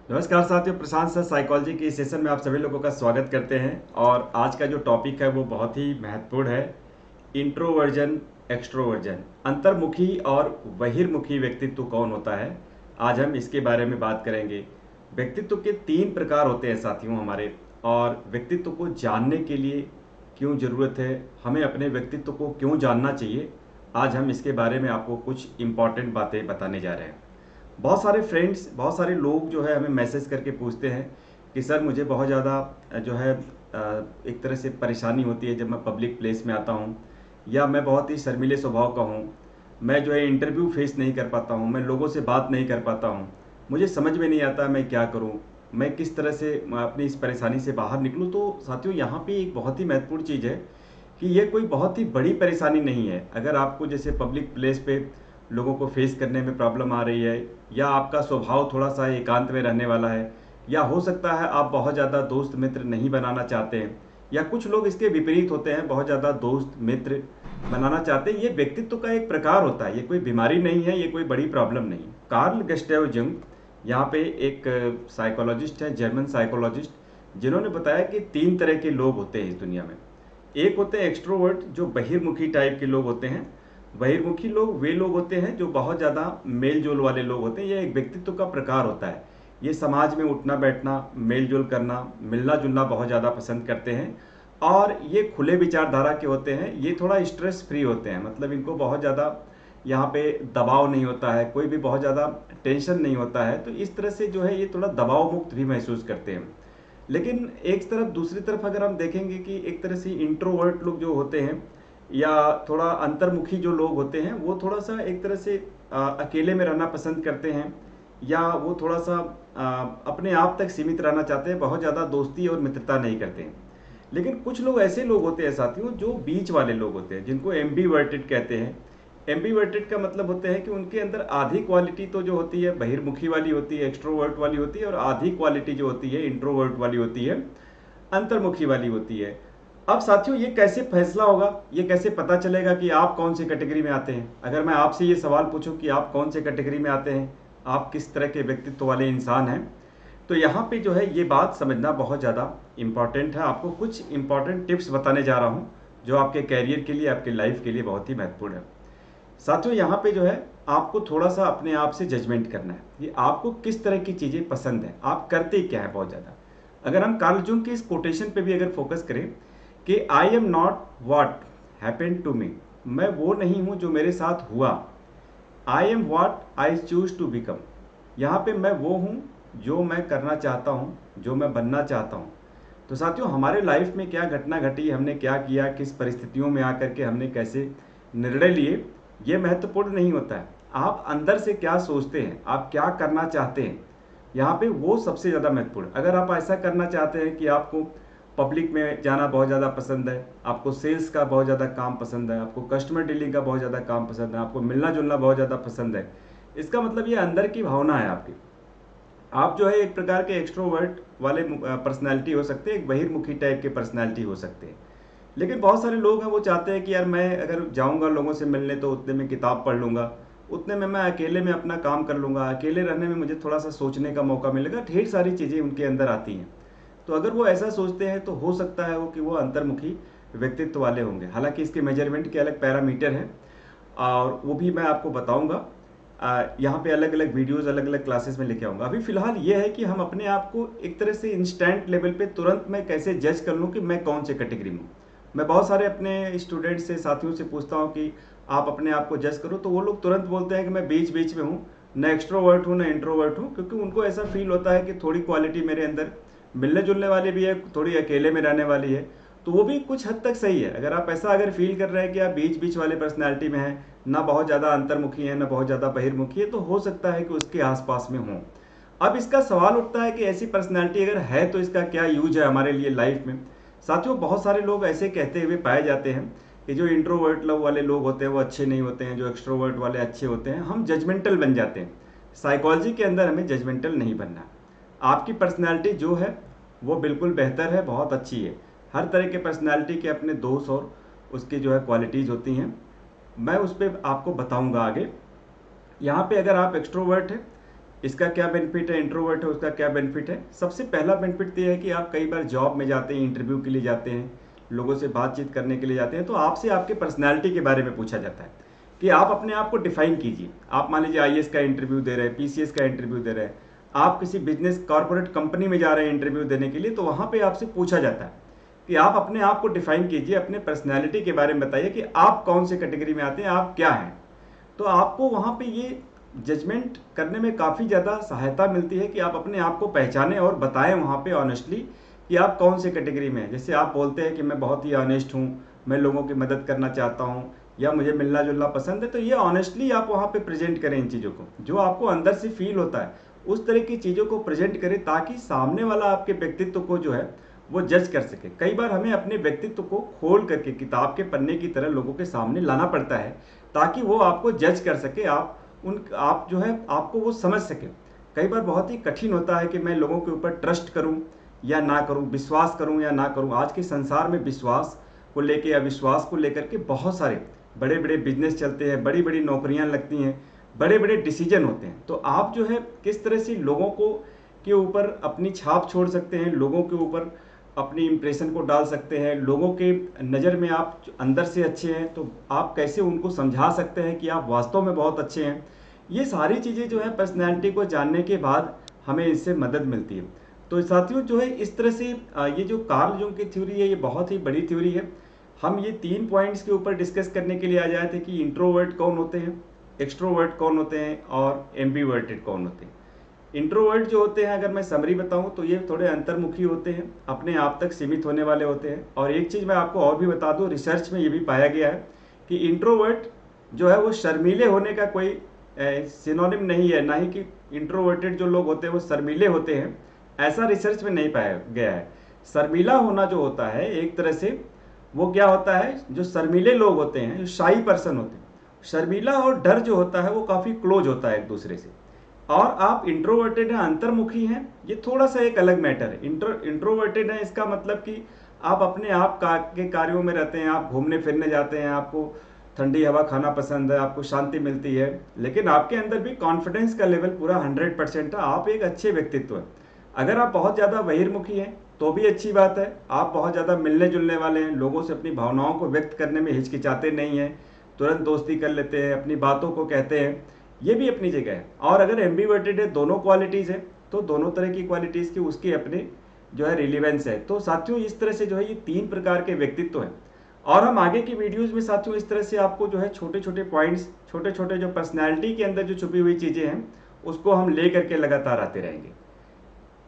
नमस्कार साथियों, प्रशांत sir psychology के इस सेशन में आप सभी लोगों का स्वागत करते हैं। और आज का जो टॉपिक है वो बहुत ही महत्वपूर्ण है। इंट्रोवर्जन, एक्सट्रोवर्जन, अंतर्मुखी और बहिर्मुखी व्यक्तित्व कौन होता है। आज हम इसके बारे में बात करेंगे। व्यक्तित्व के 3 प्रकार होते हैं साथियों हमारे। और व्यक्तित्व को जानने के लिए क्यों ज़रूरत है, हमें अपने व्यक्तित्व को क्यों जानना चाहिए, आज हम इसके बारे में आपको कुछ इम्पॉर्टेंट बातें बताने जा रहे हैं। बहुत सारे फ्रेंड्स, बहुत सारे लोग जो है हमें मैसेज करके पूछते हैं कि सर मुझे बहुत ज़्यादा जो है एक तरह से परेशानी होती है जब मैं पब्लिक प्लेस में आता हूँ, या मैं बहुत ही शर्मीले स्वभाव का हूँ। मैं जो है इंटरव्यू फेस नहीं कर पाता हूँ, मैं लोगों से बात नहीं कर पाता हूँ। मुझे समझ में नहीं आता मैं क्या करूँ, मैं किस तरह से मैं अपनी इस परेशानी से बाहर निकलूँ। तो साथियों, यहाँ पे एक बहुत ही महत्वपूर्ण चीज़ है कि ये कोई बहुत ही बड़ी परेशानी नहीं है। अगर आपको जैसे पब्लिक प्लेस पे लोगों को फेस करने में प्रॉब्लम आ रही है, या आपका स्वभाव थोड़ा सा एकांत में रहने वाला है, या हो सकता है आप बहुत ज़्यादा दोस्त मित्र नहीं बनाना चाहते हैं, या कुछ लोग इसके विपरीत होते हैं, बहुत ज़्यादा दोस्त मित्र बनाना चाहते हैं। ये व्यक्तित्व का एक प्रकार होता है, ये कोई बीमारी नहीं है, ये कोई बड़ी प्रॉब्लम नहीं। कार्ल गस्टेव जंग, यहाँ पे एक साइकोलॉजिस्ट है, जर्मन साइकोलॉजिस्ट, जिन्होंने बताया कि 3 तरह के लोग होते हैं इस दुनिया में। एक होते हैं एक्सट्रोवर्ट, जो बहिर्मुखी टाइप के लोग होते हैं। बहिर्मुखी लोग वे लोग होते हैं जो बहुत ज़्यादा मेल जोल वाले लोग होते हैं। यह एक व्यक्तित्व का प्रकार होता है। ये समाज में उठना बैठना, मेल जोल करना, मिलना जुलना बहुत ज़्यादा पसंद करते हैं। और ये खुले विचारधारा के होते हैं। ये थोड़ा स्ट्रेस फ्री होते हैं, मतलब इनको बहुत ज़्यादा यहाँ पे दबाव नहीं होता है, कोई भी बहुत ज़्यादा टेंशन नहीं होता है। तो इस तरह से जो है ये थोड़ा दबाव मुक्त भी महसूस करते हैं। लेकिन एक तरफ, दूसरी तरफ अगर हम देखेंगे कि एक तरह से इंट्रोवर्ट लोग जो होते हैं, या थोड़ा अंतर्मुखी जो लोग होते हैं, वो थोड़ा सा एक तरह से अकेले में रहना पसंद करते हैं, या वो थोड़ा सा अपने आप तक सीमित रहना चाहते हैं, बहुत ज़्यादा दोस्ती और मित्रता नहीं करते हैं। लेकिन कुछ लोग ऐसे लोग होते हैं साथियों, जो बीच वाले लोग होते हैं, जिनको एम्बीवर्टेड कहते हैं। एम्बीवर्टेड का मतलब होते हैं कि उनके अंदर आधी क्वालिटी तो जो होती है बहिर्मुखी वाली होती है, एक्सट्रोवर्ट वाली होती है, और आधी क्वालिटी जो होती है इंट्रोवर्ट वाली होती है, अंतर्मुखी वाली होती है। अब साथियों, ये कैसे फैसला होगा, ये कैसे पता चलेगा कि आप कौन से कैटेगरी में आते हैं। अगर मैं आपसे ये सवाल पूछूं कि आप कौन से कैटेगरी में आते हैं, आप किस तरह के व्यक्तित्व वाले इंसान हैं, तो यहाँ पे जो है ये बात समझना बहुत ज़्यादा इम्पॉर्टेंट है। आपको कुछ इम्पॉर्टेंट टिप्स बताने जा रहा हूँ, जो आपके कैरियर के लिए, आपके लाइफ के लिए बहुत ही महत्वपूर्ण है। साथियों, यहाँ पे जो है आपको थोड़ा सा अपने आप से जजमेंट करना है कि आपको किस तरह की चीज़ें पसंद है, आप करते क्या है बहुत ज़्यादा। अगर हम कार्ल जंग के इस कोटेशन पे भी अगर फोकस करें कि I am not what happened to me, मैं वो नहीं हूँ जो मेरे साथ हुआ। I am what I choose to become, यहाँ पे मैं वो हूँ जो मैं करना चाहता हूँ, जो मैं बनना चाहता हूँ। तो साथियों, हमारे लाइफ में क्या घटना घटी, हमने क्या किया, किस परिस्थितियों में आकर के हमने कैसे निर्णय लिए, ये महत्वपूर्ण नहीं होता है। आप अंदर से क्या सोचते हैं, आप क्या करना चाहते हैं, यहाँ पे वो सबसे ज़्यादा महत्वपूर्ण। अगर आप ऐसा करना चाहते हैं कि आपको पब्लिक में जाना बहुत ज़्यादा पसंद है, आपको सेल्स का बहुत ज़्यादा काम पसंद है, आपको कस्टमर डीलिंग का बहुत ज़्यादा काम पसंद है, आपको मिलना जुलना बहुत ज़्यादा पसंद है, इसका मतलब ये अंदर की भावना है आपकी। आप जो है एक प्रकार के एक्सट्रोवर्ट वाले पर्सनैलिटी हो सकते हैं, एक बहिर्मुखी टाइप के पर्सनैलिटी हो सकते हैं। लेकिन बहुत सारे लोग हैं वो चाहते हैं कि यार मैं अगर जाऊंगा लोगों से मिलने तो उतने में किताब पढ़ लूंगा, उतने में मैं अकेले में अपना काम कर लूंगा, अकेले रहने में मुझे थोड़ा सा सोचने का मौका मिलेगा। ढेर सारी चीज़ें उनके अंदर आती हैं। तो अगर वो ऐसा सोचते हैं तो हो सकता है वो कि वो अंतर्मुखी व्यक्तित्व वाले होंगे। हालांकि इसके मेजरमेंट के अलग पैरामीटर हैं, और वो भी मैं आपको बताऊंगा। यहाँ पे अलग अलग वीडियोस, अलग अलग क्लासेस में लेके आऊँगा। अभी फ़िलहाल ये है कि हम अपने आप को एक तरह से इंस्टेंट लेवल पे तुरंत मैं कैसे जज कर लूँ कि मैं कौन से कैटेगरी में हूँ। मैं बहुत सारे अपने स्टूडेंट से, साथियों से पूछता हूँ कि आप अपने आप को जज करो, तो वो लोग तुरंत बोलते हैं कि मैं बीच बीच में हूँ, न एक्सट्रोवर्ट हूँ न इंट्रोवर्ट हूँ। क्योंकि उनको ऐसा फील होता है कि थोड़ी क्वालिटी मेरे अंदर मिलने जुलने वाली भी है, थोड़ी अकेले में रहने वाली है। तो वो भी कुछ हद तक सही है। अगर आप ऐसा अगर फील कर रहे हैं कि आप बीच बीच वाले पर्सनैलिटी में हैं, ना बहुत ज़्यादा अंतर्मुखी है ना बहुत ज़्यादा बहिर्मुखी है, तो हो सकता है कि उसके आसपास में हो। अब इसका सवाल उठता है कि ऐसी पर्सनैलिटी अगर है तो इसका क्या यूज है हमारे लिए लाइफ में। साथियों, बहुत सारे लोग ऐसे कहते हुए पाए जाते हैं कि जो इंट्रोवर्ट लोग वाले लोग होते हैं वो अच्छे नहीं होते हैं, जो एक्सट्रोवर्ट वाले अच्छे होते हैं। हम जजमेंटल बन जाते हैं। साइकोलॉजी के अंदर हमें जजमेंटल नहीं बनना। आपकी पर्सनैलिटी जो है वो बिल्कुल बेहतर है, बहुत अच्छी है। हर तरह के पर्सनैलिटी के अपने दोष और उसकी जो है क्वालिटीज़ होती हैं। मैं उस पर आपको बताऊंगा आगे। यहाँ पे अगर आप एक्सट्रोवर्ट हैं, इसका क्या बेनिफिट है, इंट्रोवर्ट है उसका क्या बेनिफिट है। सबसे पहला बेनिफिट तो ये है कि आप कई बार जॉब में जाते हैं, इंटरव्यू के लिए जाते हैं, लोगों से बातचीत करने के लिए जाते हैं, तो आपसे आपके पर्सनैलिटी के बारे में पूछा जाता है कि आप अपने आप को डिफाइन कीजिए। आप मान लीजिए आईएएस का इंटरव्यू दे रहे हैं, पीसीएस का इंटरव्यू दे रहे हैं, आप किसी बिजनेस कॉर्पोरेट कंपनी में जा रहे हैं इंटरव्यू देने के लिए, तो वहाँ पे आपसे पूछा जाता है कि आप अपने आप को डिफाइन कीजिए, अपने पर्सनैलिटी के बारे में बताइए कि आप कौन से कैटेगरी में आते हैं, आप क्या हैं। तो आपको वहाँ पे ये जजमेंट करने में काफ़ी ज़्यादा सहायता मिलती है कि आप अपने आप को पहचानें और बताएं वहाँ पे ऑनेस्टली कि आप कौन से कैटेगरी में हैं। जैसे आप बोलते हैं कि मैं बहुत ही ऑनेस्ट हूँ, मैं लोगों की मदद करना चाहता हूँ, या मुझे मिलना जुलना पसंद है, तो ये ऑनेस्टली आप वहाँ पे प्रेजेंट करें इन चीज़ों को, जो आपको अंदर से फील होता है उस तरह की चीज़ों को प्रेजेंट करें, ताकि सामने वाला आपके व्यक्तित्व को जो है वो जज कर सके। कई बार हमें अपने व्यक्तित्व को खोल करके किताब के पन्ने की तरह लोगों के सामने लाना पड़ता है, ताकि वो आपको जज कर सके, आप जो है आपको वो समझ सके। कई बार बहुत ही कठिन होता है कि मैं लोगों के ऊपर ट्रस्ट करूं या ना करूं, विश्वास करूं या ना करूं। आज के संसार में विश्वास को लेके या विश्वास को लेकर के बहुत सारे बड़े बड़े बिजनेस चलते हैं, बड़ी बड़ी नौकरियां लगती हैं, बड़े बड़े डिसीजन होते हैं। तो आप जो है किस तरह से लोगों को के ऊपर अपनी छाप छोड़ सकते हैं, लोगों के ऊपर अपनी इम्प्रेशन को डाल सकते हैं, लोगों के नज़र में आप अंदर से अच्छे हैं तो आप कैसे उनको समझा सकते हैं कि आप वास्तव में बहुत अच्छे हैं। ये सारी चीज़ें जो है पर्सनैलिटी को जानने के बाद हमें इससे मदद मिलती है। तो साथियों जो है इस तरह से ये जो कार्ल जंग की थ्योरी है ये बहुत ही बड़ी थ्योरी है। हम ये 3 पॉइंट्स के ऊपर डिस्कस करने के लिए आ जाए थे कि इंट्रोवर्ट कौन होते हैं, एक्सट्रोवर्ट कौन होते हैं और एम्बीवर्टेड कौन होते हैं। इंट्रोवर्ट जो होते हैं, अगर मैं समरी बताऊं तो ये थोड़े अंतर्मुखी होते हैं, अपने आप तक सीमित होने वाले होते हैं। और एक चीज़ मैं आपको और भी बता दूं, रिसर्च में ये भी पाया गया है कि इंट्रोवर्ट जो है वो शर्मीले होने का कोई सिनोनिम नहीं है, ना ही कि इंट्रोवर्टेड जो लोग होते हैं वो शर्मीले होते हैं, ऐसा रिसर्च में नहीं पाया गया है। शर्मीला होना जो होता है एक तरह से वो क्या होता है, जो शर्मीले लोग होते हैं, जो शाई पर्सन होते हैं, शर्मीला और डर जो होता है वो काफ़ी क्लोज होता है एक दूसरे से। और आप इंट्रोवर्टेड हैं, अंतर्मुखी हैं, ये थोड़ा सा एक अलग मैटर है। इंट्रोवर्टेड है इसका मतलब कि आप अपने आप के कार्यों में रहते हैं, आप घूमने फिरने जाते हैं, आपको ठंडी हवा खाना पसंद है, आपको शांति मिलती है, लेकिन आपके अंदर भी कॉन्फिडेंस का लेवल पूरा 100% है, आप एक अच्छे व्यक्तित्व हैं। अगर आप बहुत ज़्यादा बहिर्मुखी हैं तो भी अच्छी बात है, आप बहुत ज़्यादा मिलने जुलने वाले हैं, लोगों से अपनी भावनाओं को व्यक्त करने में हिचकिचाते नहीं हैं, तुरंत दोस्ती कर लेते हैं, अपनी बातों को कहते हैं, ये भी अपनी जगह है। और अगर एम्बीवर्टेड है, दोनों क्वालिटीज़ है, तो दोनों तरह की क्वालिटीज़ की उसकी अपने जो है रिलीवेंस है। तो साथियों इस तरह से जो है ये 3 प्रकार के व्यक्तित्व हैं। और हम आगे की वीडियोस में साथियों इस तरह से आपको जो है छोटे छोटे पॉइंट्स, छोटे छोटे जो पर्सनैलिटी के अंदर जो छुपी हुई चीज़ें हैं उसको हम ले करके लगातार आते रहेंगे।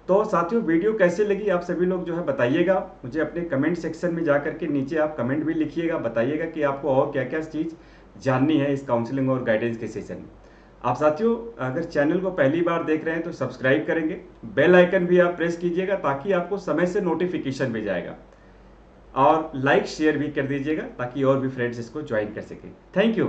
तो साथियों वीडियो कैसे लगी आप सभी लोग जो है बताइएगा, मुझे अपने कमेंट सेक्शन में जा करके नीचे आप कमेंट भी लिखिएगा, बताइएगा कि आपको और क्या क्या चीज़ जाननी है इस काउंसलिंग और गाइडेंस के सेशन में। आप साथियों अगर चैनल को पहली बार देख रहे हैं तो सब्सक्राइब करेंगे, बेल आइकन भी आप प्रेस कीजिएगा ताकि आपको समय से नोटिफिकेशन मिल जाएगा, और लाइक शेयर भी कर दीजिएगा ताकि और भी फ्रेंड्स इसको ज्वाइन कर सकें। Thank you.